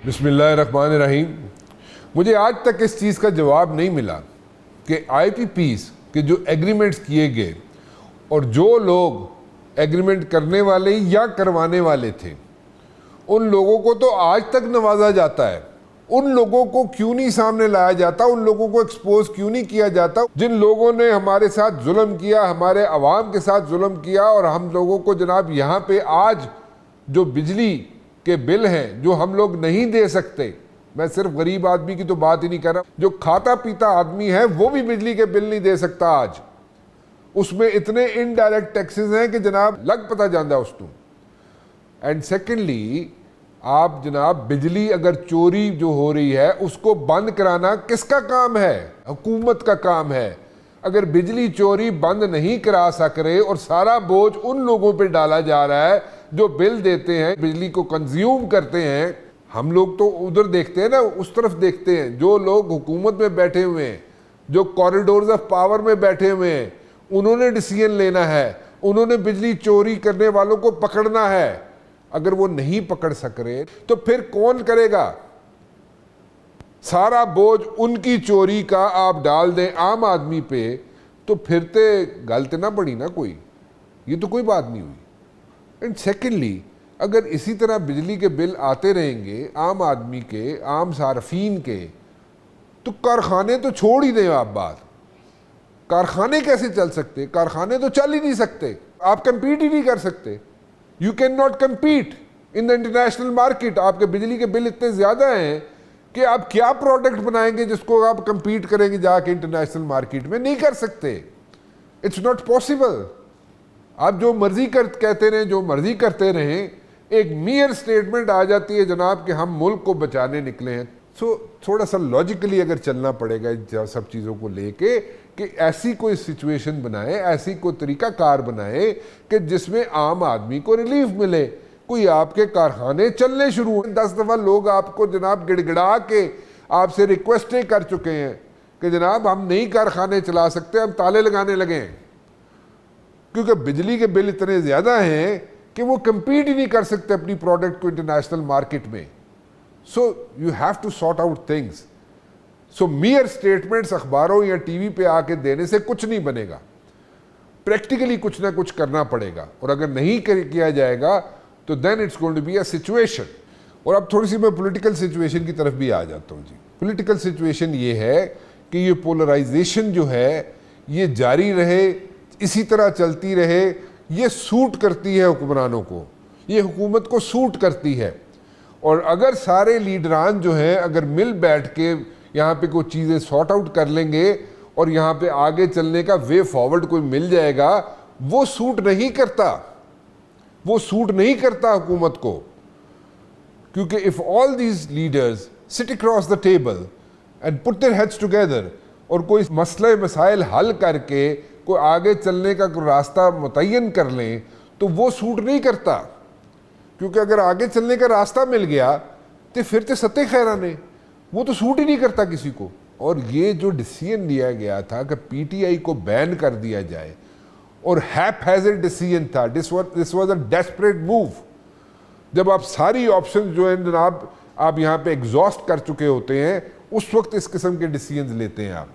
بسم اللہ الرحمن الرحیم. مجھے آج تک اس چیز کا جواب نہیں ملا کہ آئی پی پیز کے جو ایگریمنٹس کیے گئے اور جو لوگ ایگریمنٹ کرنے والے یا کروانے والے تھے ان لوگوں کو تو آج تک نوازا جاتا ہے. ان لوگوں کو کیوں نہیں سامنے لایا جاتا, ان لوگوں کو ایکسپوز کیوں نہیں کیا جاتا جن لوگوں نے ہمارے ساتھ ظلم کیا, ہمارے عوام کے ساتھ ظلم کیا, اور ہم لوگوں کو جناب یہاں پہ آج جو بجلی کے بل ہیں جو ہم لوگ نہیں دے سکتے. میں صرف غریب آدمی کی تو بات ہی نہیں کر رہا, جو کھاتا پیتا آدمی ہے وہ بھی بجلی کے بل نہیں دے سکتا آج. اس میں اتنے انڈائریکٹ ٹیکسز ہیں کہ جناب لگ پتہ جاندہ اس تو. اینڈ سیکنڈلی آپ جناب بجلی اگر چوری جو ہو رہی ہے اس کو بند کرانا کس کا کام ہے؟ حکومت کا کام ہے. اگر بجلی چوری بند نہیں کرا سک رہے اور سارا بوجھ ان لوگوں پہ ڈالا جا رہا ہے جو بل دیتے ہیں, بجلی کو کنزیوم کرتے ہیں. ہم لوگ تو ادھر دیکھتے ہیں نا, اس طرف دیکھتے ہیں جو لوگ حکومت میں بیٹھے ہوئے ہیں, جو کوریڈورز آف پاور میں بیٹھے ہوئے ہیں, انہوں نے ڈیسیژن لینا ہے, انہوں نے بجلی چوری کرنے والوں کو پکڑنا ہے. اگر وہ نہیں پکڑ سک رہے تو پھر کون کرے گا؟ سارا بوجھ ان کی چوری کا آپ ڈال دیں عام آدمی پہ تو پھر تے غلط نہ پڑی نا کوئی. یہ تو کوئی بات نہیں ہوئی. اینڈ سیکنڈلی اگر اسی طرح بجلی کے بل آتے رہیں گے عام آدمی کے, عام صارفین کے, تو کارخانے تو چھوڑ ہی دیں آپ بات. کارخانے کیسے چل سکتے؟ کارخانے تو چل ہی نہیں سکتے, آپ کمپیٹ ہی نہیں کر سکتے. You cannot compete in the international market. آپ کے بجلی کے بل اتنے زیادہ ہیں کہ آپ کیا پروڈکٹ بنائیں گے جس کو آپ کمپیٹ کریں گے جا کے انٹرنیشنل مارکیٹ میں؟ نہیں کر سکتے. It's not possible. آپ جو مرضی کہتے رہیں, جو مرضی کرتے رہیں, ایک میئر سٹیٹمنٹ آ جاتی ہے جناب کہ ہم ملک کو بچانے نکلے ہیں. سو تھوڑا سا لاجیکلی اگر چلنا پڑے گا سب چیزوں کو لے کے کہ ایسی کوئی سچویشن بنائے, ایسی کوئی طریقہ کار بنائے کہ جس میں عام آدمی کو ریلیف ملے. کوئی آپ کے کارخانے چلنے شروع ہیں. 10 دفعہ لوگ آپ کو جناب گڑ گڑا کے آپ سے ریکویسٹیں کر چکے ہیں کہ جناب ہم نہیں کارخانے چلا سکتے, ہم تالے لگانے لگے ہیں, کیونکہ بجلی کے بل اتنے زیادہ ہیں کہ وہ کمپیٹ ہی نہیں کر سکتے اپنی پروڈکٹ کو انٹرنیشنل مارکیٹ میں. So you have to sort out things. So mere statements اخباروں یا ٹی وی پہ آ کے دینے سے کچھ نہیں بنے گا. پریکٹیکلی کچھ نہ کچھ کرنا پڑے گا, اور اگر نہیں کیا جائے گا تو then it's going to be a situation. اور اب تھوڑی سی میں پولیٹیکل سچویشن کی طرف بھی آ جاتا ہوں جی. پولیٹیکل سچویشن یہ ہے کہ یہ پولرائزیشن جو ہے یہ جاری رہے, اسی طرح چلتی رہے. یہ سوٹ کرتی ہے حکمرانوں کو, یہ حکومت کو سوٹ کرتی ہے. اور اگر سارے لیڈران جو ہیں اگر مل بیٹھ کے یہاں پہ کوئی چیزیں سارٹ آؤٹ کر لیں گے اور یہاں پہ آگے چلنے کا وے فارورڈ کوئی مل جائے گا, وہ سوٹ نہیں کرتا, وہ سوٹ نہیں کرتا حکومت کو. کیونکہ if all these leaders sit across the table and put their heads together اور کوئی مسئلہ مسائل حل کر کے کوئی آگے چلنے کا کوئی راستہ متعین کر لیں تو وہ سوٹ نہیں کرتا. کیونکہ اگر آگے چلنے کا راستہ مل گیا تو پھر تو ستے خیرانے, وہ تو سوٹ ہی نہیں کرتا کسی کو. اور یہ جو ڈیسیژن لیا گیا تھا کہ پی ٹی آئی کو بین کر دیا جائے, اور ہیپ ہیزڈ ڈیسیژن تھا, this was a desperate move. جب آپ ساری آپشن جو ہیں جناب آپ یہاں پہ ایگزاسٹ کر چکے ہوتے ہیں, اس وقت اس قسم کے ڈیسیژنز لیتے ہیں آپ.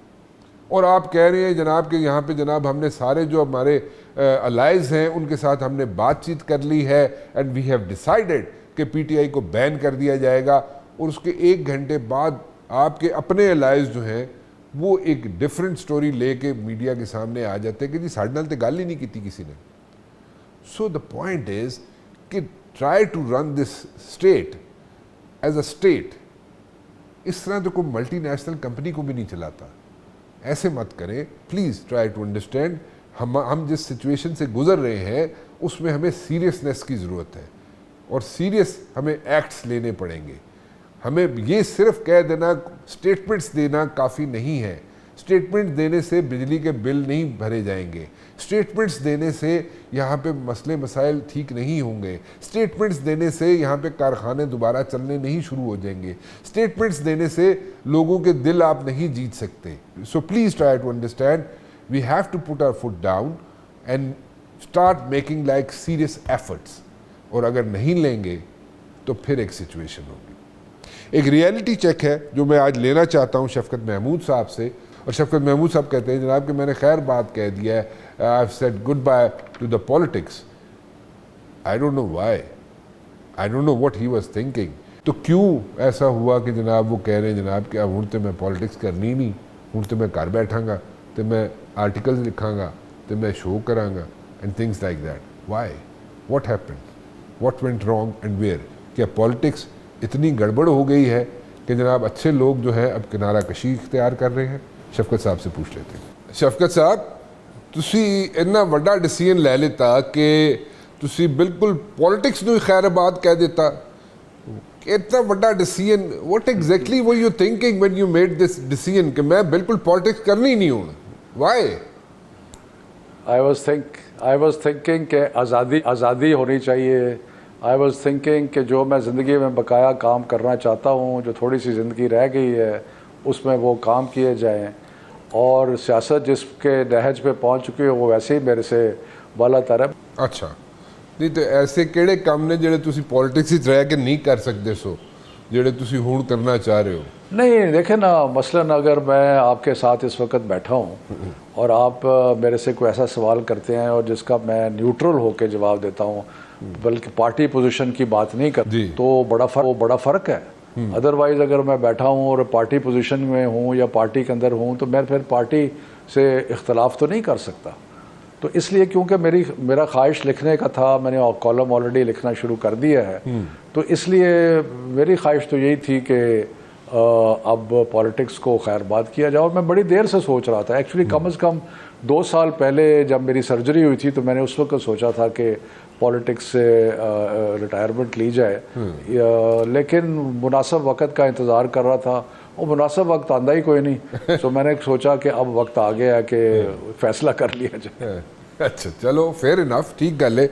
اور آپ کہہ رہے ہیں جناب کہ یہاں پہ جناب ہم نے سارے جو ہمارے الائز ہیں ان کے ساتھ ہم نے بات چیت کر لی ہے اینڈ وی ہیو ڈیسائیڈڈ کہ پی ٹی آئی کو بین کر دیا جائے گا. اور اس کے 1 گھنٹے بعد آپ کے اپنے الائز جو ہیں وہ ایک ڈیفرنٹ سٹوری لے کے میڈیا کے سامنے آ جاتے ہیں کہ جی ساڈے نال تے گل ہی نہیں کیتی کسی نے. سو دا پوائنٹ از کہ try to run this state as a state. اس طرح تو کوئی ملٹی نیشنل کمپنی کو بھی نہیں چلاتا. ایسے مت کریں پلیز. ٹرائی ٹو انڈرسٹینڈ ہم جس سچویشن سے گزر رہے ہیں اس میں ہمیں سیریسنس کی ضرورت ہے, اور سیریس ہمیں ایکٹس لینے پڑیں گے. ہمیں یہ صرف کہہ دینا, اسٹیٹمنٹس دینا کافی نہیں ہے. اسٹیٹمنٹ دینے سے بجلی کے بل نہیں بھرے جائیں گے. اسٹیٹمنٹس دینے سے یہاں پہ مسئلے مسائل ٹھیک نہیں ہوں گے. اسٹیٹمنٹس دینے سے یہاں پہ کارخانے دوبارہ چلنے نہیں شروع ہو جائیں گے. اسٹیٹمنٹس دینے سے لوگوں کے دل آپ نہیں جیت سکتے. So please try to understand, we have to put our foot down and start making like serious efforts. اور اگر نہیں لیں گے تو پھر ایک سچویشن ہوگی. ایک ریئلٹی چیک ہے جو میں آج لینا چاہتا ہوں شفقت محمود صاحب سے, اور شفقت محمود صاحب کہتے ہیں جناب کہ میں نے خیر بات کہہ دیا ہے, I have said good bye to the politics. I don't know why, I don't know what he was thinking. تو کیوں ایسا ہوا کہ جناب وہ کہہ رہے ہیں جناب کہ اب ہوں تو میں پالیٹکس کرنی نہیں, ہوں تو میں گھر بیٹھاں گا تو میں آرٹیکلز لکھاں گا تو میں شو کراں گا and things like that. Why, what happened, what went wrong and where? کیا پالیٹکس اتنی گڑبڑ ہو گئی ہے کہ جناب اچھے لوگ جو ہیں اب کنارہ کشی اختیار کر رہے ہیں؟ شفقت صاحب سے پوچھ لیتے ہیں. شفقت صاحب, تسی اتنا وڈا ڈیسیژن لے لیتا کہ تسی بالکل پالیٹکس نو خیر آباد کہہ دیتا, اتنا بڑا decision, what exactly were you thinking when you made this decision کہ میں بالکل پالیٹکس کرنی نہیں ہوں؟ وائی؟ آئی واز تھنکنگ کہ آزادی ہونی چاہیے. آئی واز تھنکنگ کہ جو میں زندگی میں بقایا کام کرنا چاہتا ہوں, جو تھوڑی سی زندگی رہ گئی ہے اس میں وہ کام کیے جائیں, اور سیاست جس کے نہج پہ پہنچ چکی ہے وہ ویسے ہی میرے سے بالا تر ہے. اچھا, نہیں تو ایسے کیڑے کام نے جڑے تسی پالیٹکس وچ رہ کے نہیں کر سکتے سو جڑے تسی ہون کرنا چاہ رہے ہو؟ نہیں دیکھیں نا, مثلاً اگر میں آپ کے ساتھ اس وقت بیٹھا ہوں اور آپ میرے سے کوئی ایسا سوال کرتے ہیں اور جس کا میں نیوٹرل ہو کے جواب دیتا ہوں, بلکہ پارٹی پوزیشن کی بات نہیں کرتا, تو بڑا فرق ہے. ادروائز اگر میں بیٹھا ہوں اور پارٹی پوزیشن میں ہوں یا پارٹی کے اندر ہوں تو میں پھر پارٹی سے اختلاف تو نہیں کر سکتا. تو اس لیے کیونکہ میرا خواہش لکھنے کا تھا, میں نے کالم آلریڈی لکھنا شروع کر دیا ہے, تو اس لیے میری خواہش تو یہی تھی کہ اب پالیٹکس کو خیر بات کیا جائے. اور میں بڑی دیر سے سوچ رہا تھا, ایکچولی کم از کم 2 سال پہلے جب میری سرجری ہوئی تھی تو میں نے اس وقت سوچا تھا کہ پالیٹکس سے ریٹائرمنٹ لی جائے, لیکن مناسب وقت کا انتظار کر رہا تھا, وہ مناسب وقت آندہ ہی کوئی نہیں. تو میں نے سوچا کہ اب وقت آ گیا ہے کہ فیصلہ کر لیا جائے. اچھا چلو, فیئر انف, ٹھیک گل ہے.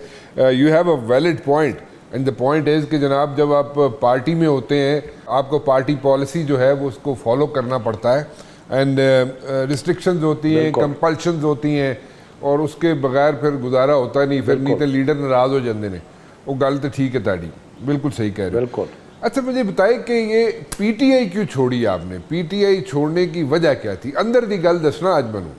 You have a valid point, and the point is کہ جناب جب آپ پارٹی میں ہوتے ہیں آپ کو پارٹی پالیسی جو ہے وہ اس کو فالو کرنا پڑتا ہے, اینڈ ریسٹرکشنز ہوتی ہیں, کمپلشنز ہوتی ہیں, اور اس کے بغیر پھر گزارا ہوتا نہیں, پھر نہیں تو لیڈر ناراض ہو جاندے نے. وہ گل تو ٹھیک ہے تاڑی, بالکل صحیح کہہ رہے ہیں. بالکل. اچھا مجھے بتائیں کہ یہ پی ٹی آئی کیوں چھوڑی آپ نے؟ پی ٹی آئی چھوڑنے کی وجہ کیا تھی؟ اندر دی گل دسنا آج بنوں.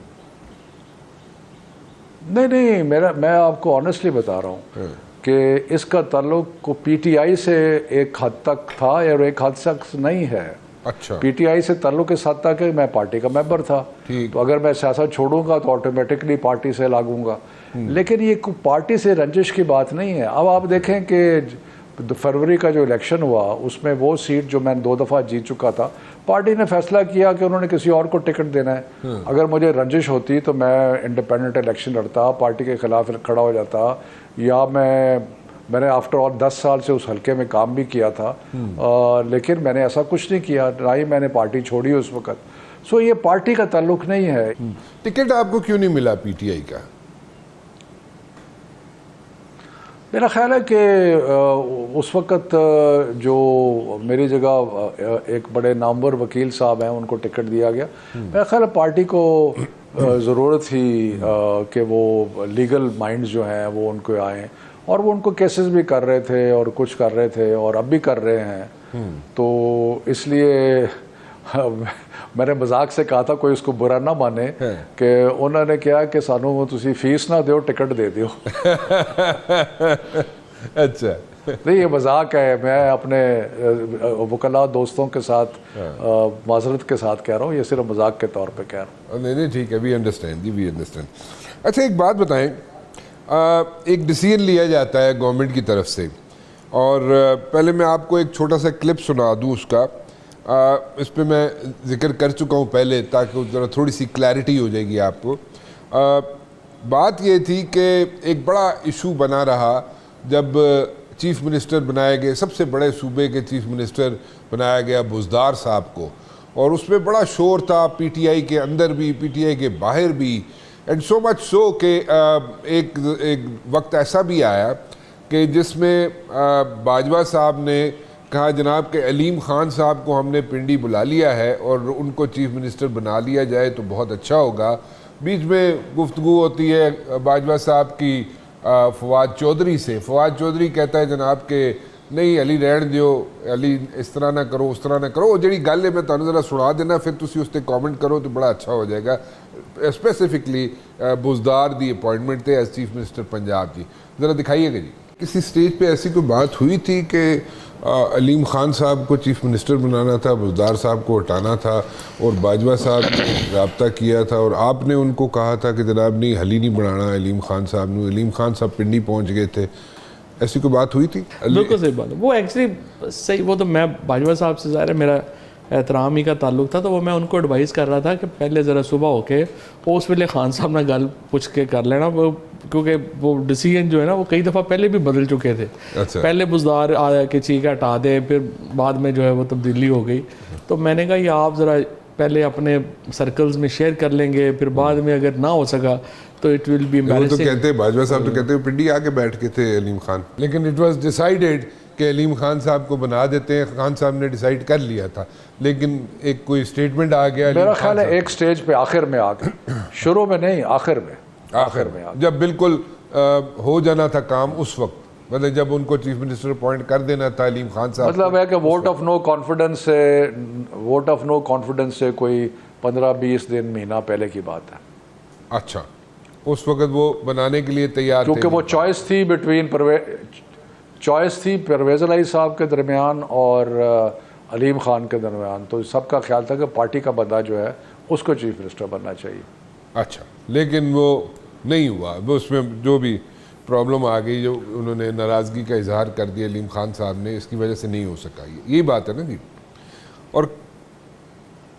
نہیں, میں آپ کو آنیسٹلی بتا رہا ہوں کہ اس کا تعلق کو پی ٹی آئی سے ایک حد تک تھا اور ایک حد تک نہیں ہے. اچھا, پی ٹی آئی سے تعلق اس حد تک کہ میں پارٹی کا ممبر تھا, تو اگر میں سیاست چھوڑوں گا تو آٹومیٹکلی پارٹی سے لاگوں گا. لیکن یہ پارٹی سے رنجش کی بات نہیں ہے. اب آپ دیکھیں کہ فروری کا جو الیکشن ہوا اس میں وہ سیٹ جو میں 2 دفعہ جیت چکا تھا, پارٹی نے فیصلہ کیا کہ انہوں نے کسی اور کو ٹکٹ دینا ہے. اگر مجھے رنجش ہوتی تو میں انڈیپینڈنٹ الیکشن لڑتا, پارٹی کے خلاف کھڑا ہو جاتا, یا میں نے آفٹر آل 10 سال سے اس حلقے میں کام بھی کیا تھا, لیکن میں نے ایسا کچھ نہیں کیا, نہ ہی میں نے پارٹی چھوڑی اس وقت. سو یہ پارٹی کا تعلق نہیں ہے. ٹکٹ آپ کو کیوں نہیں ملا پی ٹی آئی کا؟ میرا خیال ہے کہ اس وقت جو میری جگہ ایک بڑے نامور وکیل صاحب ہیں ان کو ٹکٹ دیا گیا. میرا خیال ہے پارٹی کو ضرورت تھی کہ وہ لیگل مائنڈز جو ہیں وہ ان کو آئیں, اور وہ ان کو کیسز بھی کر رہے تھے اور کچھ کر رہے تھے اور اب بھی کر رہے ہیں. تو اس لیے میں نے مذاق سے کہا تھا, کوئی اس کو برا نہ مانے, کہ انہوں نے کہا کہ سانو تسی فیس نہ دیو, ٹکٹ دے دیو. اچھا, نہیں یہ مذاق ہے, میں اپنے وکلاء دوستوں کے ساتھ معذرت کے ساتھ کہہ رہا ہوں, یہ صرف مذاق کے طور پہ کہہ رہا ہوں. نہیں ٹھیک ہے, we understand G, we understand. اچھا ایک بات بتائیں, ایک ڈیسیژن لیا جاتا ہے گورنمنٹ کی طرف سے, اور پہلے میں آپ کو ایک چھوٹا سا کلپ سنا دوں اس کا. اس پہ میں ذکر کر چکا ہوں پہلے, تاکہ ذرا تھوڑی سی کلیئرٹی ہو جائے گی آپ کو. بات یہ تھی کہ ایک بڑا ایشو بنا رہا جب چیف منسٹر بنائے گئے, سب سے بڑے صوبے کے چیف منسٹر بنایا گیا بزدار صاحب کو, اور اس میں بڑا شور تھا پی ٹی آئی کے اندر بھی, پی ٹی آئی کے باہر بھی, اینڈ سو مچ سو کہ ایک وقت ایسا بھی آیا کہ جس میں باجوہ صاحب نے کہا جناب کہ علیم خان صاحب کو ہم نے پنڈی بلا لیا ہے اور ان کو چیف منسٹر بنا لیا جائے تو بہت اچھا ہوگا. بیچ میں گفتگو ہوتی ہے باجوہ صاحب کی فواد چودھری سے. فواد چودھری کہتا ہے جناب کہ نہیں علی رہن دیو, علی اس طرح نہ کرو, اس طرح نہ کرو, وہ جڑی گل ہے میں تانوں ذرا سنا دینا, پھر تسی اس تے کامنٹ کرو تو بڑا اچھا ہو جائے گا. اسپیسیفکلی بزدار دی اپوائنٹمنٹ تے ایز چیف منسٹر پنجاب جی, ذرا دکھائیے گا جی. کسی سٹیج پہ ایسی کوئی بات ہوئی تھی کہ علیم خان صاحب کو چیف منسٹر بنانا تھا, بزدار صاحب کو ہٹانا تھا, اور باجوہ صاحب نے رابطہ کیا تھا اور آپ نے ان کو کہا تھا کہ جناب نہیں حلی نہیں بنانا علیم خان صاحب نے, علیم خان صاحب پنڈی پہنچ گئے تھے, ایسی کوئی بات ہوئی تھی؟ بالکل صحیح بات ہے. وہ ایکچولی صحیح, وہ تو میں باجوہ صاحب سے ظاہر ہے میرا احترام ہی کا تعلق تھا, تو وہ میں ان کو ایڈوائز کر رہا تھا کہ پہلے ذرا صبح ہو کے اس ویلے خان صاحب نے گل پوچھ کے کر لینا, وہ کیونکہ وہ ڈیسیجن جو ہے نا وہ کئی دفعہ پہلے بھی بدل چکے تھے. پہلے بزدار آیا کہ چیخ ہٹا دے, پھر بعد میں جو ہے وہ تبدیلی ہو گئی. تو میں نے کہا یہ آپ ذرا پہلے اپنے سرکلز میں شیئر کر لیں گے, پھر بعد میں اگر نہ ہو سکا تو اٹ ول بی امبیرسنگ. وہ تو کہتے ہیں باجوہ صاحب تو کہتے ہیں پنڈی آ کے بیٹھ کے تھے علیم خان, لیکن اٹ واز ڈیسائیڈیڈ کہ علیم خان صاحب کو بنا دیتے ہیں. خان صاحب نے ڈیسائیڈ کر لیا تھا, لیکن ایک کوئی اسٹیٹمنٹ آ گیا. میرا خیال ہے ایک سٹیج پہ آخر میں آ گئے, شروع میں نہیں, آخر میں جب بالکل ہو جانا تھا کام اس وقت, مطلب جب ان کو چیف منسٹر اپوائنٹ کر دینا تھا علیم خان صاحب. مطلب ہے کہ ووٹ آف نو کانفیڈنس سے کوئی 15-20 دن مہینہ پہلے کی بات ہے. اچھا, اس وقت وہ بنانے کے لیے تیار تھے, کیونکہ وہ چوائس تھی پرویز الہی صاحب کے درمیان اور علیم خان کے درمیان, تو سب کا خیال تھا کہ پارٹی کا بندہ جو ہے اس کو چیف منسٹر بننا چاہیے. اچھا, لیکن وہ نہیں ہوا, وہ اس میں جو بھی پرابلم آ گئی, جو انہوں نے ناراضگی کا اظہار کر دیا علیم خان صاحب نے, اس کی وجہ سے نہیں ہو سکا. یہی بات ہے نا جی. اور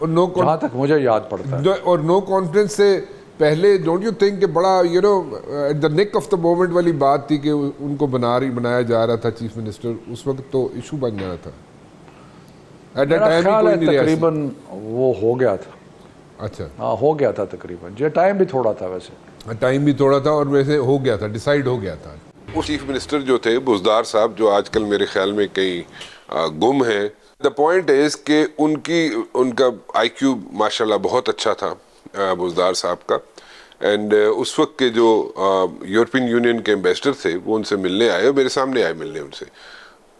نو, جہاں تک مجھے یاد پڑتا ہے, اور نو کانفیڈنس سے پہلے ڈونٹ یو تھنک کہ بڑا at the nick of the moment والی بات تھی کہ ان کو بنایا جا رہا تھا چیف منسٹر, اس وقت تو ایشو بن جانا تھا. میرا خیال ہے تقریباً وہ ہو گیا تھا. اچھا, ہاں ہو گیا تھا تقریباً, جو ٹائم بھی تھوڑا تھا, ویسے ٹائم بھی تھوڑا تھا اور ویسے ہو گیا تھا, ڈیسائیڈ ہو گیا تھا. وہ چیف منسٹر جو تھے بزدار صاحب, جو آج کل میرے خیال میں کہیں گم ہیں. دا پوائنٹ از کہ ان کا آئی کیو ماشاء اللہ بہت اچھا تھا بزدار صاحب کا, اینڈ اس وقت کے جو یورپین یونین کے ایمبیسڈر تھے وہ ان سے ملنے آئے, میرے سامنے آئے ملنے ان سے.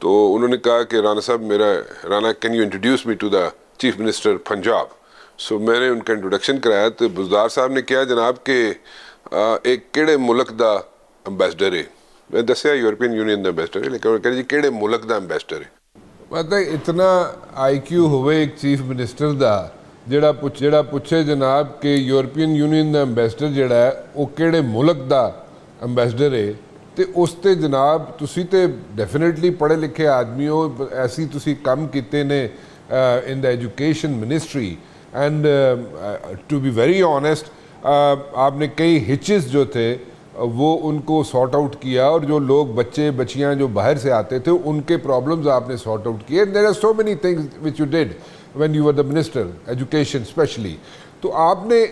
تو انہوں نے کہا کہ رانا صاحب Rana can you introduce me to the chief minister Punjab. So میں نے ان کا انٹروڈکشن کرایا, تو بزدار صاحب نے کیا جناب کہ ایک کیڑے ملک دا امبیسڈر ہے. میں دسیا یورپین یونین دا امبیسڈر ہے, لیکن انہوں نے کہا جی کیڑے ملک دا امبیسڈر ہے. مطلب اتنا آئی کیو ہوئے ایک چیف منسٹر دا جڑا پوچھے جناب کہ یورپین یونین دا امبیسڈر جڑا ہے وہ کیڑے ملک دا امبیسڈر ہے, تے اس تے جناب تسی تے ڈیفینیٹلی پڑھے لکھے آدمی ہو, ایسی تسی کم کیتے نے in the education ministry, and to be very honest آپ نے کئی ہچز جو تھے وہ ان کو سارٹ آؤٹ کیا, اور جو لوگ بچے بچیاں جو باہر سے آتے تھے ان کے پرابلمز آپ نے سارٹ آؤٹ کیے. There are so many things which you did when you were the minister education especially. تو آپ نے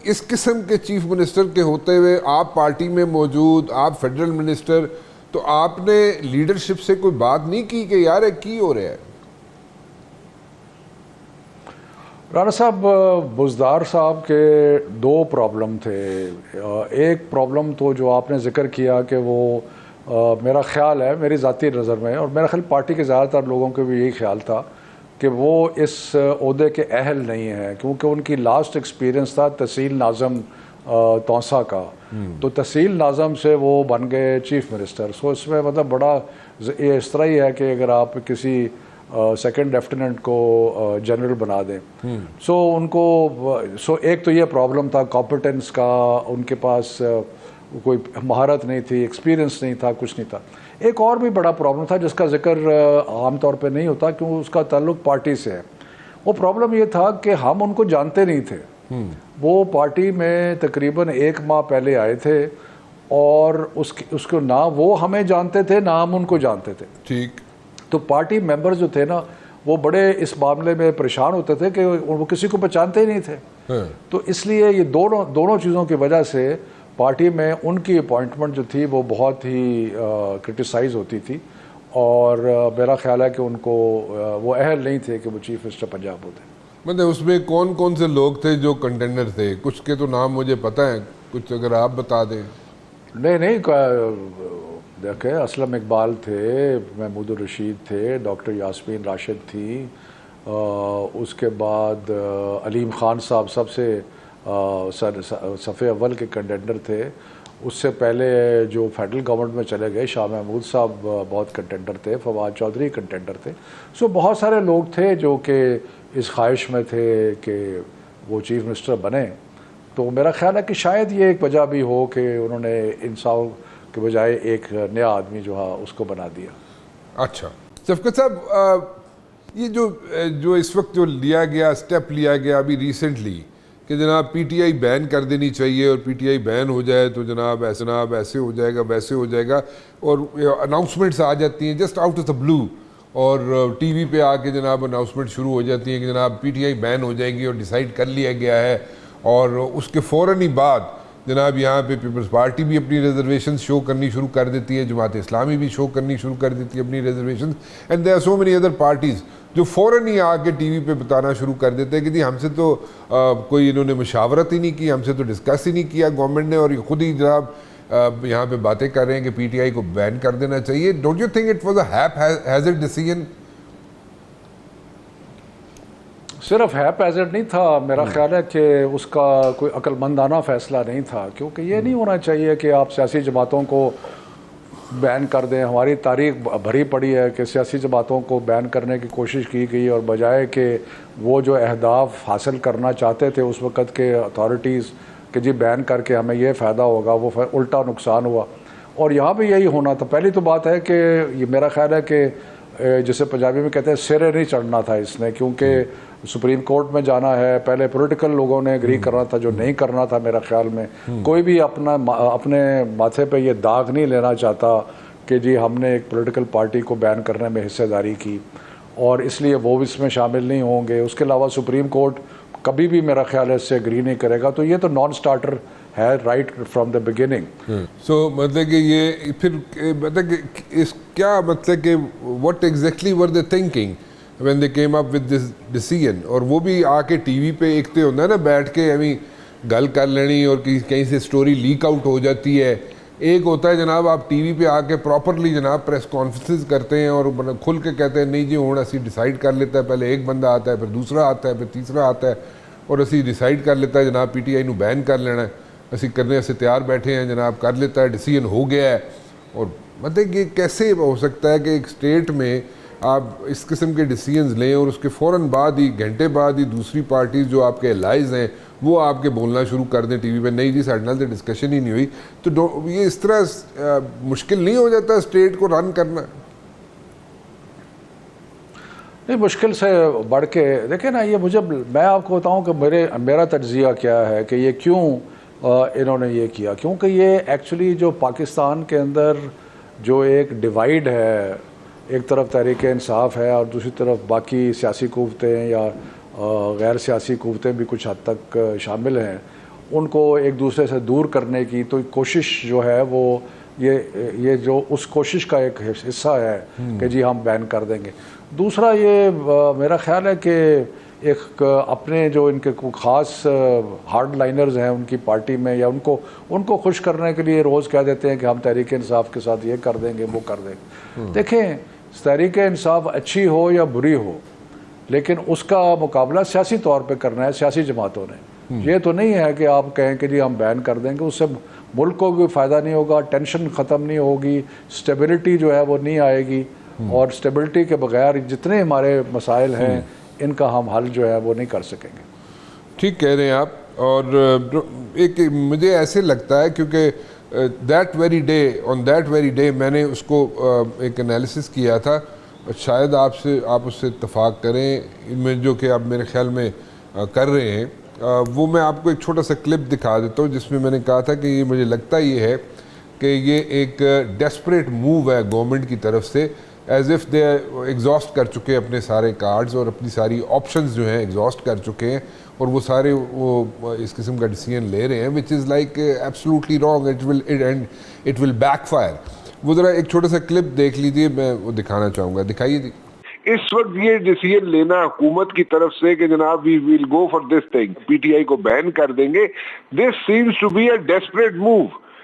اس قسم کے چیف منسٹر کے ہوتے ہوئے, آپ پارٹی میں موجود, آپ فیڈرل منسٹر, تو آپ نے لیڈرشپ سے کوئی بات نہیں کی کہ یار کی ہو رہا ہے؟ رانا صاحب, بزدار صاحب کے دو پرابلم تھے. ایک پرابلم تو جو آپ نے ذکر کیا کہ وہ میرا خیال ہے, میری ذاتی نظر میں, اور میرا خیال پارٹی کے زیادہ تر لوگوں کے بھی یہی خیال تھا کہ وہ اس عہدے کے اہل نہیں ہیں, کیونکہ ان کی لاسٹ ایکسپیرینس تھا تحصیل ناظم تونسا کا. تو تحصیل ناظم سے وہ بن گئے چیف منسٹر. سو اس میں مطلب بڑا یہ اس طرح ہی ہے کہ اگر آپ کسی سیکنڈ لیفٹیننٹ کو جنرل بنا دیں. سو ان کو ایک تو یہ پرابلم تھا کمپٹنس کا, ان کے پاس کوئی مہارت نہیں تھی, ایکسپیرینس نہیں تھا, کچھ نہیں تھا. ایک اور بھی بڑا پرابلم تھا جس کا ذکر عام طور پہ نہیں ہوتا کیوں اس کا تعلق پارٹی سے ہے. وہ پرابلم یہ تھا کہ ہم ان کو جانتے نہیں تھے. وہ پارٹی میں تقریباً 1 ماہ پہلے آئے تھے, اور اس کو نہ وہ ہمیں جانتے تھے نہ ہم ان کو جانتے تھے. ٹھیک. تو پارٹی ممبر جو تھے نا وہ بڑے اس معاملے میں پریشان ہوتے تھے کہ وہ کسی کو پہچانتے ہی نہیں تھے. تو اس لیے یہ دونوں چیزوں کی وجہ سے پارٹی میں ان کی اپوائنٹمنٹ جو تھی وہ بہت ہی کرٹیسائز ہوتی تھی, اور میرا خیال ہے کہ ان کو وہ اہل نہیں تھے کہ وہ چیف منسٹر پنجاب ہوتے. مطلب اس میں کون کون سے لوگ تھے جو کنٹینڈر تھے؟ کچھ کے تو نام مجھے پتہ ہے, کچھ اگر آپ بتا دیں. نہیں دیکھیں اسلم اقبال تھے, محمود الرشید تھے, ڈاکٹر یاسمین راشد تھی, اس کے بعد علیم خان صاحب سب سے صفحے اول کے کنٹینڈر تھے. اس سے پہلے جو فیڈرل گورنمنٹ میں چلے گئے شاہ محمود صاحب بہت کنٹینڈر تھے, فواد چودھری کنٹینڈر تھے. سو بہت سارے لوگ تھے جو کہ اس خواہش میں تھے کہ وہ چیف منسٹر بنے. تو میرا خیال ہے کہ شاید یہ ایک وجہ بھی ہو کہ انہوں نے انصاف کے بجائے ایک نیا آدمی جو ہے اس کو بنا دیا. اچھا شفقت صاحب, یہ جو اس وقت جو لیا گیا اسٹیپ لیا گیا ابھی ریسنٹلی کہ جناب پی ٹی آئی بین کر دینی چاہیے, اور پی ٹی آئی بین ہو جائے تو جناب ایسے ہو جائے گا ویسے ہو جائے گا, اور اناؤنسمنٹس آ جاتی ہیں جسٹ آؤٹ آف دا بلو, اور ٹی وی پہ آ کے جناب اناؤنسمنٹ شروع ہو جاتی ہیں کہ جناب پی ٹی آئی بین ہو جائے گی اور ڈیسائیڈ کر لیا گیا ہے. اور اس کے فوراً ہی بعد جناب یہاں پہ پیپلز پارٹی بھی اپنی ریزرویشنز شو کرنی شروع کر دیتی ہے, جماعت اسلامی بھی شو کرنی شروع کر دیتی ہے اپنی reservations, and there are so many other parties جو فوراً ہی آ کے ٹی وی پہ بتانا شروع کر دیتے ہیں کہ جی ہم سے تو کوئی انہوں نے مشاورت ہی نہیں کی, ہم سے تو ڈسکس ہی نہیں کیا گورنمنٹ نے, اور یہ خود ہی جناب یہاں پہ باتیں کر رہے ہیں کہ پی ٹی آئی کو بین کر دینا چاہیے. Don't you think it was a haphazard decision? صرف ہیپیزڈ نہیں تھا, میرا خیال ہے کہ اس کا کوئی عقل مندانہ فیصلہ نہیں تھا, کیونکہ یہ نہیں ہونا چاہیے کہ آپ سیاسی جماعتوں کو بین کر دیں. ہماری تاریخ بھری پڑی ہے کہ سیاسی جماعتوں کو بین کرنے کی کوشش کی گئی, اور بجائے کہ وہ جو اہداف حاصل کرنا چاہتے تھے اس وقت کے اتھارٹیز کہ جی بین کر کے ہمیں یہ فائدہ ہوگا, وہ الٹا نقصان ہوا. اور یہاں بھی یہی ہونا تھا. پہلی تو بات ہے کہ یہ میرا خیال ہے کہ جسے پنجابی میں کہتے ہیں سرے نہیں چڑھنا تھا اس نے, کیونکہ سپریم کورٹ میں جانا ہے. پہلے پولیٹیکل لوگوں نے اگری کرنا تھا, جو نہیں کرنا تھا. میرا خیال میں کوئی بھی اپنے ماتھے پہ یہ داغ نہیں لینا چاہتا کہ جی ہم نے ایک پولیٹیکل پارٹی کو بین کرنے میں حصہ داری کی, اور اس لیے وہ اس میں شامل نہیں ہوں گے. اس کے علاوہ سپریم کورٹ کبھی بھی میرا خیال ہے اس سے اگری نہیں کرے گا. تو یہ تو نان سٹارٹر ہے رائٹ فرام دا بگننگ. سو مطلب کہ یہ پھر مطلب کہ اس کیا مطلب کہ what exactly were they thinking when they came up with this decision؟ اور وہ بھی آ کے ٹی وی پہ ایک تو ہوتا ہے نا بیٹھ کے ابھی گل کر لینی اور کہیں سے سٹوری لیک آؤٹ ہو جاتی ہے. ایک ہوتا ہے جناب آپ ٹی وی پہ آ کے پراپرلی جناب پریس کانفرنسز کرتے ہیں اور کھل کے کہتے ہیں نہیں جی ہوں اسی ڈیسائیڈ کر لیتا ہے, پہلے ایک بندہ آتا ہے پھر دوسرا آتا ہے پھر تیسرا آتا ہے اور اسی ڈیسائیڈ کر لیتا ہے جناب پی ٹی آئی نو بین کر لینا ہے, اسی کرنے سے تیار بیٹھے ہیں جناب, کر لیتا ہے, ڈیسیژن ہو گیا ہے. اور مطلب یہ کیسے ہو سکتا ہے کہ ایک اسٹیٹ میں آپ اس قسم کے ڈیسیژنز لیں اور اس کے فوراً بعد ہی گھنٹے بعد ہی دوسری پارٹیز جو آپ کے الائز ہیں وہ آپ کے بولنا شروع کر دیں ٹی وی پہ, نہیں جی ساڈے نال تو ڈسکشن ہی نہیں ہوئی. تو یہ اس طرح مشکل نہیں ہو جاتا اسٹیٹ کو رن کرنا؟ نہیں, مشکل سے بڑھ کے دیکھیں نا, یہ میں آپ کو بتاؤں کہ میرا تجزیہ کیا ہے کہ یہ کیوں انہوں نے یہ کیا. کیونکہ یہ ایکچولی جو پاکستان کے اندر جو ایک ڈیوائیڈ ہے, ایک طرف تحریک انصاف ہے اور دوسری طرف باقی سیاسی قوتیں یا غیر سیاسی قوتیں بھی کچھ حد تک شامل ہیں, ان کو ایک دوسرے سے دور کرنے کی تو کوشش جو ہے وہ یہ جو اس کوشش کا ایک حصہ ہے کہ جی ہم بین کر دیں گے. دوسرا یہ میرا خیال ہے کہ ایک اپنے جو ان کے خاص ہارڈ لائنرز ہیں ان کی پارٹی میں, یا ان کو خوش کرنے کے لیے روز کہہ دیتے ہیں کہ ہم تحریک انصاف کے ساتھ یہ کر دیں گے وہ کر دیں گے. دیکھیں تحریک انصاف اچھی ہو یا بری ہو, لیکن اس کا مقابلہ سیاسی طور پہ کرنا ہے سیاسی جماعتوں نے. یہ تو نہیں ہے کہ آپ کہیں کہ جی ہم بین کر دیں گے, اس سے ملک کو کوئی فائدہ نہیں ہوگا, ٹینشن ختم نہیں ہوگی, اسٹیبلٹی جو ہے وہ نہیں آئے گی, اور اسٹیبلٹی کے بغیر جتنے ہمارے مسائل ہیں ان کا ہم حل جو ہے وہ نہیں کر سکیں گے. ٹھیک کہہ رہے ہیں آپ. اور ایک مجھے ایسے لگتا ہے کیونکہ دیٹ ویری ڈے میں نے اس کو ایک انالیسس کیا تھا, شاید آپ اس سے اتفاق کریں میں جو کہ آپ میرے خیال میں کر رہے ہیں. وہ میں آپ کو ایک چھوٹا سا کلپ دکھا دیتا ہوں جس میں میں نے کہا تھا کہ یہ مجھے لگتا یہ ہے کہ یہ ایک ڈیسپریٹ موو ہے گورنمنٹ کی طرف سے, ایز ایف دے ایگزاسٹ کر چکے اپنے سارے کارڈز اور اپنی ساری آپشنز جو ہیں ایگزاسٹ کر چکے ہیں, اور وہ سارے وہ اس قسم کا ڈیسیژن لے رہے ہیں which is like absolutely wrong, it will backfire. وہ ذرا ایک چھوٹا سا کلپ دیکھ لیجیے, میں وہ دکھانا چاہوں گا, دکھائیے جی. اس وقت یہ ڈیسیژن لینا حکومت کی طرف سے کہ جناب we will go for this thing, P T I کو بین کر دیں گے, this seems to be a desperate move.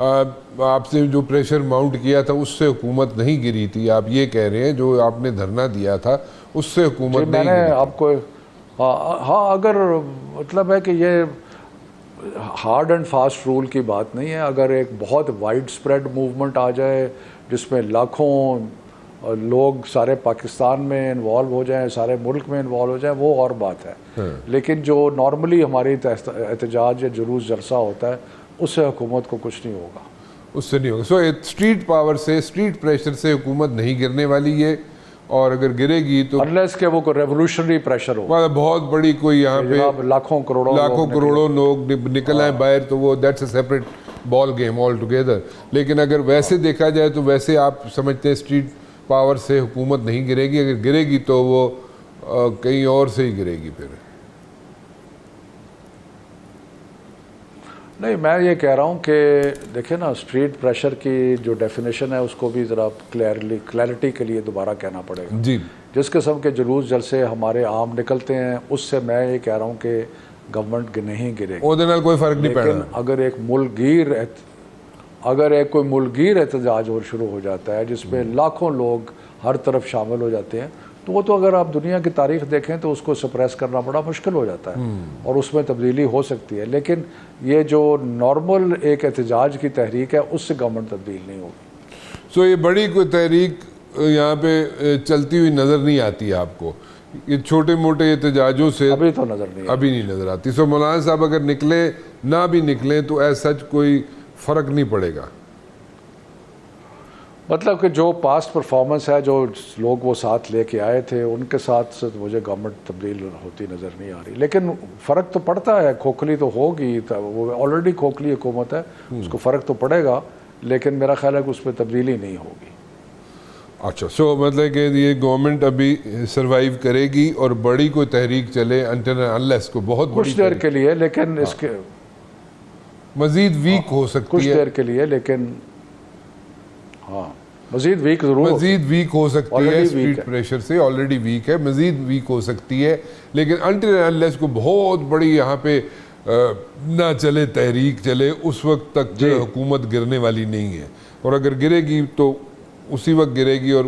آپ سے جو پریشر ماؤنٹ کیا تھا اس سے حکومت نہیں گری تھی، آپ یہ کہہ رہے ہیں جو آپ نے دھرنا دیا تھا اس سے حکومت میں نہیں نے گری؟ آپ کو ہاں اگر مطلب ہے کہ یہ ہارڈ اینڈ فاسٹ رول کی بات نہیں ہے، اگر ایک بہت وائڈ اسپریڈ موومنٹ آ جائے جس میں لاکھوں لوگ سارے پاکستان میں انوالو ہو جائیں، سارے ملک میں انوالو ہو جائیں، وہ اور بات ہے، لیکن جو نارملی ہماری احتجاج یا جلوس جلسہ ہوتا ہے اس سے حکومت کو کچھ نہیں ہوگا، اس سے نہیں ہوگا. سو اسٹریٹ پاور سے، اسٹریٹ پریشر سے حکومت نہیں گرنے والی ہے، اور اگر گرے گی تو انلیس کہ وہ کوئی ریولوشنری پریشر ہو، بہت بڑی کوئی یہاں پہ جناب لاکھوں کروڑوں لوگ نکل آئے باہر، تو وہ that's a separate ball game all together. لیکن اگر ویسے دیکھا جائے تو ویسے آپ سمجھتے ہیں اسٹریٹ پاور سے حکومت نہیں گرے گی، اگر گرے گی تو وہ کہیں اور سے ہی گرے گی. پھر نہیں، میں یہ کہہ رہا ہوں کہ دیکھیں نا، اسٹریٹ پریشر کی جو ڈیفینیشن ہے اس کو بھی ذرا کلیئرٹی کے لیے دوبارہ کہنا پڑے گا. جی، جس قسم کے جلوس جلسے ہمارے عام نکلتے ہیں اس سے میں یہ کہہ رہا ہوں کہ گورنمنٹ نہیں گرے گی، وہ کوئی فرق نہیں لیکن پڑنا. اگر ایک کوئی ملک گیر احتجاج اور شروع ہو جاتا ہے جس میں لاکھوں لوگ ہر طرف شامل ہو جاتے ہیں، تو وہ تو اگر آپ دنیا کی تاریخ دیکھیں تو اس کو سپریس کرنا بڑا مشکل ہو جاتا ہے اور اس میں تبدیلی ہو سکتی ہے. لیکن یہ جو نارمل ایک احتجاج کی تحریک ہے اس سے گورنمنٹ تبدیل نہیں ہوگی. سو یہ بڑی کوئی تحریک یہاں پہ چلتی ہوئی نظر نہیں آتی آپ کو؟ یہ چھوٹے موٹے احتجاجوں سے ابھی تو نظر نہیں ابھی نہیں نظر آتی. سو مولانا صاحب اگر نکلیں نہ بھی نکلیں تو ایز سچ کوئی فرق نہیں پڑے گا؟ مطلب کہ جو پاسٹ پرفارمنس ہے، جو لوگ وہ ساتھ لے کے آئے تھے، ان کے ساتھ مجھے گورنمنٹ تبدیل ہوتی نظر نہیں آ رہی. لیکن فرق تو پڑتا ہے، کھوکھلی تو ہوگی، وہ آلریڈی کھوکھلی حکومت ہے، اس کو فرق تو پڑے گا، لیکن میرا خیال ہے کہ اس پہ تبدیلی نہیں ہوگی. اچھا، سو مطلب کہ یہ گورنمنٹ ابھی سروائیو کرے گی اور بڑی کوئی تحریک چلے انلیس کو بہت بڑی کچھ دیر کے لیے، لیکن اس کے مزید ویک ہو سکتی کچھ ہے، دیر کے لیے، لیکن ہاں مزید ویک ضرور مزید ویک ہو سکتی ہے. Already اسٹریٹ weak ہے. پریشر سے آلریڈی ویک ہے، مزید ویک ہو سکتی ہے. لیکن انلیس کو بہت بڑی یہاں پہ نہ چلے، تحریک چلے، اس وقت تک حکومت گرنے والی نہیں ہے. اور اگر گرے گی تو اسی وقت گرے گی، اور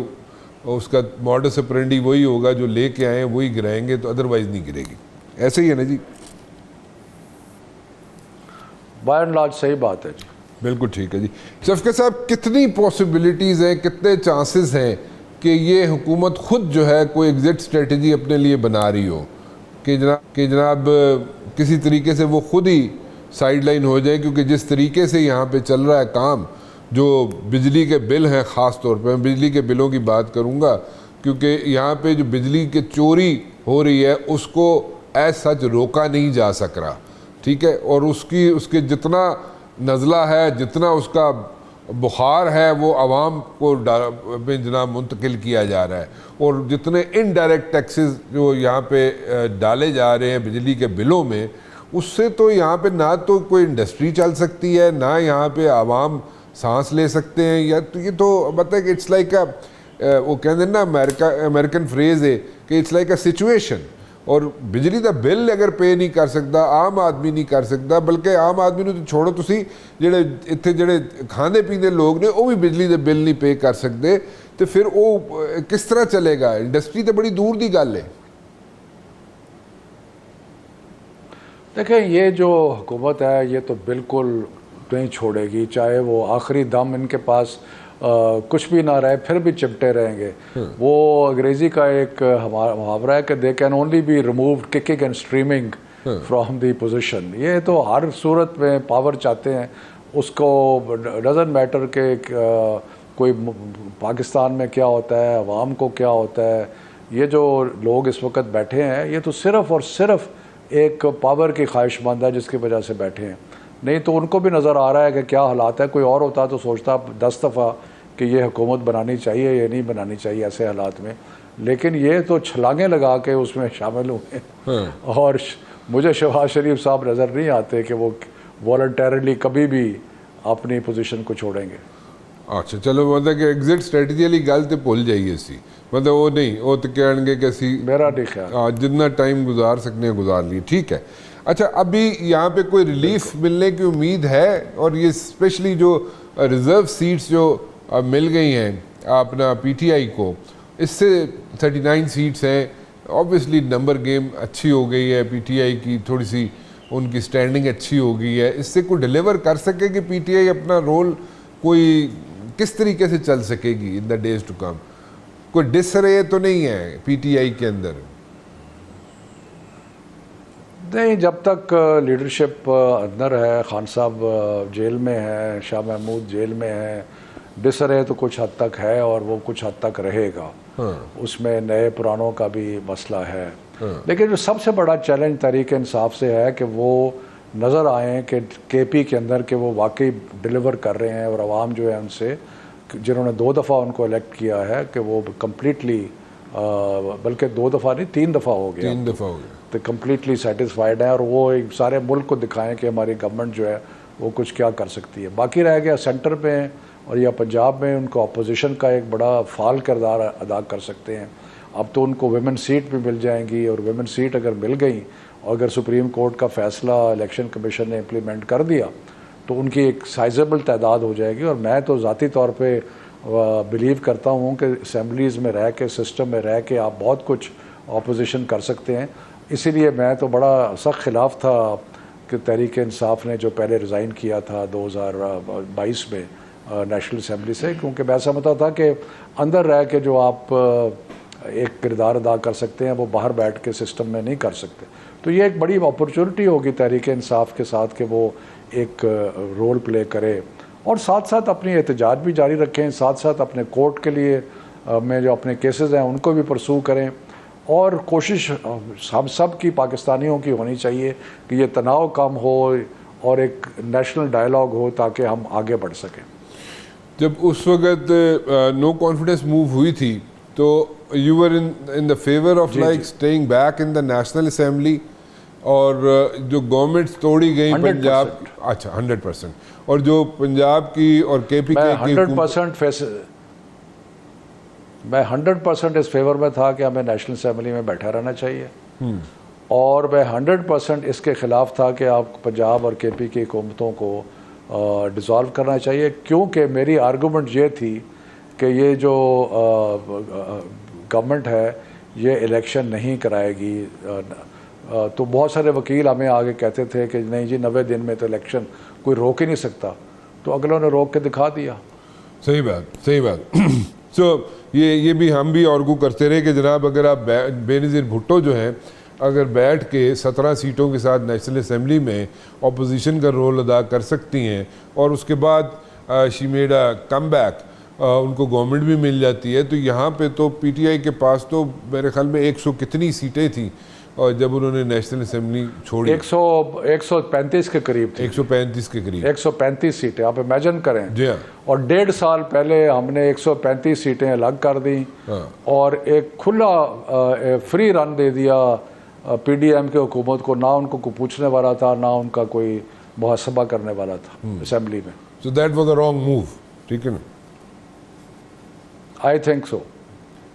اس کا ماڈس اپرینڈی وہی ہوگا، جو لے کے آئے ہیں وہی گرائیں گے، تو ادروائز نہیں گرے گی. ایسے ہی ہے نا جی؟ بائی اینڈ لارج صحیح بات ہے جی. بالکل ٹھیک ہے جی. شفقت صاحب، کتنی پاسبلٹیز ہیں، کتنے چانسز ہیں کہ یہ حکومت خود جو ہے کوئی ایگزٹ اسٹریٹجی اپنے لیے بنا رہی ہو کہ جناب کسی طریقے سے وہ خود ہی سائیڈ لائن ہو جائے؟ کیونکہ جس طریقے سے یہاں پہ چل رہا ہے کام، جو بجلی کے بل ہیں، خاص طور پہ میں بجلی کے بلوں کی بات کروں گا، کیونکہ یہاں پہ جو بجلی کی چوری ہو رہی ہے اس کو ایز سچ روکا نہیں جا سک رہا، ٹھیک ہے، اور اس کے جتنا نزلہ ہے، جتنا اس کا بخار ہے، وہ عوام کو میں جناب منتقل کیا جا رہا ہے. اور جتنے انڈائریکٹ ٹیکسز جو یہاں پہ ڈالے جا رہے ہیں بجلی کے بلوں میں، اس سے تو یہاں پہ نہ تو کوئی انڈسٹری چل سکتی ہے، نہ یہاں پہ عوام سانس لے سکتے ہیں. یا تو یہ تو مطلب کہ اٹس لائک وہ کہتے ہیں نا، امریکن فریز ہے کہ اٹس لائک اے سچویشن. اور بجلی دا بل اگر پے نہیں کر سکتا، عام آدمی نہیں کر سکتا، بلکہ عام آدمی تو چھوڑو، تسی جڑے کھانے پینے لوگ نے وہ بھی بجلی دے بل نہیں پے کر سکتے، تو پھر وہ کس طرح چلے گا؟ انڈسٹری تو بڑی دور دی گل ہے. دیکھیں، یہ جو حکومت ہے یہ تو بالکل نہیں چھوڑے گی، چاہے وہ آخری دم ان کے پاس کچھ بھی نہ رہے پھر بھی چپٹے رہیں گے. وہ انگریزی کا ایک محاورہ ہے کہ they can only be removed kicking and screaming from the position. یہ تو ہر صورت میں پاور چاہتے ہیں، اس کو ڈزنٹ میٹر کہ کوئی پاکستان میں کیا ہوتا ہے، عوام کو کیا ہوتا ہے. یہ جو لوگ اس وقت بیٹھے ہیں یہ تو صرف اور صرف ایک پاور کی خواہش مند ہے جس کی وجہ سے بیٹھے ہیں. نہیں تو ان کو بھی نظر آ رہا ہے کہ کیا حالات ہے. کوئی اور ہوتا تو سوچتا 10 دفعہ کہ یہ حکومت بنانی چاہیے یا نہیں بنانی چاہیے ایسے حالات میں. لیکن یہ تو چھلانگیں لگا کے اس میں شامل ہوئے ہیں. اور مجھے شہباز شریف صاحب نظر نہیں آتے کہ وہ والنٹیرلی کبھی بھی اپنی پوزیشن کو چھوڑیں گے. اچھا چلو، مطلب کہ ایگزٹ اسٹریٹجی والی گل تو بھول جائیے سی، مطلب وہ نہیں، وہ تو کہیں گے کہ اسی میرا نہیں خیال. جتنا ٹائم گزار سکنے گزار لیے. ٹھیک ہے. اچھا ابھی یہاں پہ کوئی ریلیف ملنے کی امید ہے؟ اور یہ اسپیشلی جو ریزرو سیٹس جو مل گئی ہیں اپنا پی ٹی آئی کو، اس سے 39 سیٹس ہیں، آبویسلی نمبر گیم اچھی ہو گئی ہے، پی ٹی آئی کی تھوڑی سی ان کی سٹینڈنگ اچھی ہو گئی ہے، اس سے کوئی ڈیلیور کر سکے کہ پی ٹی آئی اپنا رول کوئی کس طریقے سے چل سکے گی ان دا ڈیز ٹو کم؟ کوئی ڈس رے تو نہیں ہے پی ٹی آئی کے اندر؟ نہیں، جب تک لیڈرشپ اندر ہے، خان صاحب جیل میں ہے، شاہ محمود جیل میں ہے، ڈسرے تو کچھ حد تک ہے اور وہ کچھ حد تک رہے گا، اس میں نئے پرانوں کا بھی مسئلہ ہے، لیکن جو سب سے بڑا چیلنج تحریک انصاف سے ہے کہ وہ نظر آئیں کہ کے پی کے اندر کہ وہ واقعی ڈیلیور کر رہے ہیں، اور عوام جو ہے ان سے، جنہوں نے 2 دفعہ ان کو الیکٹ کیا ہے، کہ وہ کمپلیٹلی، بلکہ 2 دفعہ نہیں 3 دفعہ ہو گیا، 3 دفعہ ہو گیا، تو کمپلیٹلی سیٹسفائیڈ ہیں، اور وہ ایک سارے ملک کو دکھائیں کہ ہماری گورنمنٹ جو ہے وہ کچھ کیا کر سکتی ہے۔ باقی رہ گیا سینٹر میں اور یا پنجاب میں، ان کو اپوزیشن کا ایک بڑا فعال کردار ادا کر سکتے ہیں۔ اب تو ان کو ویمن سیٹ بھی مل جائیں گی، اور ویمن سیٹ اگر مل گئی اور اگر سپریم کورٹ کا فیصلہ الیکشن کمیشن نے امپلیمنٹ کر دیا تو ان کی ایک سائزیبل تعداد ہو جائے گی، اور میں تو ذاتی طور پہ بلیو کرتا ہوں کہ اسمبلیز میں رہ کے، سسٹم میں رہ کے آپ بہت کچھ اپوزیشن کر سکتے ہیں۔ اسی لیے میں تو بڑا سخت خلاف تھا کہ تحریک انصاف نے جو پہلے ریزائن کیا تھا 2022 میں نیشنل اسمبلی سے، کیونکہ میں سمجھتا تھا کہ اندر رہ کے جو آپ ایک کردار ادا کر سکتے ہیں وہ باہر بیٹھ کے سسٹم میں نہیں کر سکتے۔ تو یہ ایک بڑی اپرچونٹی ہوگی تحریک انصاف کے ساتھ کہ وہ ایک رول پلے کرے، اور ساتھ ساتھ اپنی احتجاج بھی جاری رکھیں، ساتھ ساتھ اپنے کورٹ کے لیے میں جو اپنے کیسز ہیں ان کو بھی پرسو کریں، اور کوشش ہم سب کی، پاکستانیوں کی ہونی چاہیے کہ یہ تناؤ کم ہو اور ایک نیشنل ڈائلاگ ہو تاکہ ہم آگے بڑھ سکیں۔ جب اس وقت نو کانفیڈنس موو ہوئی تھی تو you were in the favour of like staying back in the national assembly, اور جو گورنمنٹس توڑی گئی پنجاب، اچھا 100%، اور جو پنجاب کی اور کے پی کے کی، میں 100% اس فیور میں تھا کہ ہمیں نیشنل اسمبلی میں بیٹھا رہنا چاہیے، اور میں 100% اس کے خلاف تھا کہ آپ پنجاب اور کے پی کی حکومتوں کو ڈیزالو کرنا چاہیے، کیونکہ میری آرگومنٹ یہ تھی کہ یہ جو گورنمنٹ ہے یہ الیکشن نہیں کرائے گی، تو بہت سارے وکیل ہمیں آگے کہتے تھے کہ نہیں جی 90 دن میں تو الیکشن کوئی روک ہی نہیں سکتا، تو اگلوں نے روک کے دکھا دیا۔ صحیح بات سو یہ بھی ہم بھی آرگو کرتے رہے کہ جناب اگر آپ بے نظیر بھٹو جو ہیں اگر بیٹھ کے 17 سیٹوں کے ساتھ نیشنل اسمبلی میں اپوزیشن کا رول ادا کر سکتی ہیں، اور اس کے بعد she made a come back, ان کو گورنمنٹ بھی مل جاتی ہے، تو یہاں پہ تو پی ٹی آئی کے پاس تو میرے خیال میں 100 کتنی سیٹیں تھیں، اور جب انہوں نے نیشنل اسمبلی چھوڑی 135 کے قریب تھی، 135 کے قریب، 135 سیٹیں آپ امیجن کریں، جی ہاں، اور 1.5 سال پہلے ہم نے 135 سیٹیں الگ کر دیں، اور ایک کھلا فری رن دے دیا پی ڈی ایم کی حکومت کو، نہ ان کو کوئی پوچھنے والا تھا، نہ ان کا کوئی محاسبہ کرنے والا تھا اسمبلی میں۔ So that was a wrong move, ٹھیک ہے نا؟ آئی تھنک سو،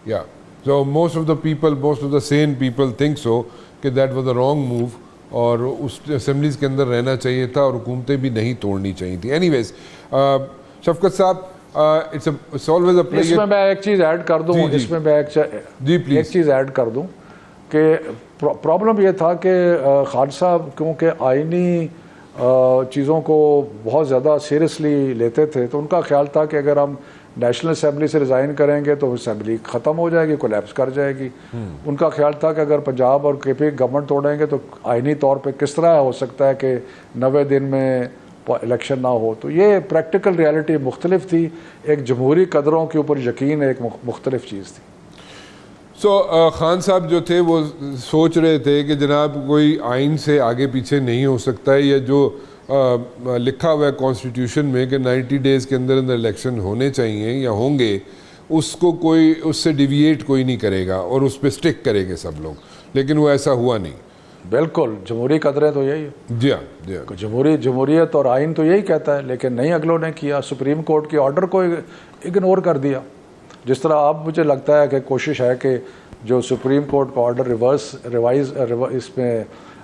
یا so most of the people, most of the sane people think so کہ that was a wrong move, اور اس اسمبلیز کے اندر رہنا چاہیے تھا اور حکومتیں بھی نہیں توڑنی چاہیے تھیں۔ اینی ویز شفقت صاحب، it's always a us pleasure. میں میں ایک چیز ایڈ کر دوں، اس میں میں ایک چیز ایڈ کر دوں کہ پرابلم یہ تھا کہ خان صاحب کیونکہ آئینی چیزوں کو بہت زیادہ سیریسلی لیتے تھے، تو ان کا خیال تھا کہ اگر ہم نیشنل اسمبلی سے ریزائن کریں گے تو اسمبلی ختم ہو جائے گی، کولیپس کر جائے گی۔ ان کا خیال تھا کہ اگر پنجاب اور کے پی گورنمنٹ توڑیں گے تو آئینی طور پہ کس طرح ہو سکتا ہے کہ 90 دن میں الیکشن نہ ہو۔ تو یہ پریکٹیکل ریالٹی مختلف تھی، ایک جمہوری قدروں کے اوپر یقین ایک مختلف چیز تھی۔ خان صاحب جو تھے وہ سوچ رہے تھے کہ جناب کوئی آئین سے آگے پیچھے نہیں ہو سکتا ہے، یا جو لکھا ہوا ہے کانسٹیٹیوشن میں کہ 90 ڈیز کے اندر اندر الیکشن ہونے چاہیے یا ہوں گے، اس کو کوئی اس سے ڈیویٹ کوئی نہیں کرے گا اور اس پہ سٹک کریں گے سب لوگ، لیکن وہ ایسا ہوا نہیں۔ بالکل، جمہوری قدریں تو یہی ہے، جی ہاں، جمہوریت اور آئین تو یہی کہتا ہے، لیکن نہیں اگلوں نے کیا، سپریم کورٹ کے آرڈر کو اگنور کر دیا۔ جس طرح اب مجھے لگتا ہے کہ کوشش ہے کہ جو سپریم کورٹ کا آرڈر ریوائز اس میں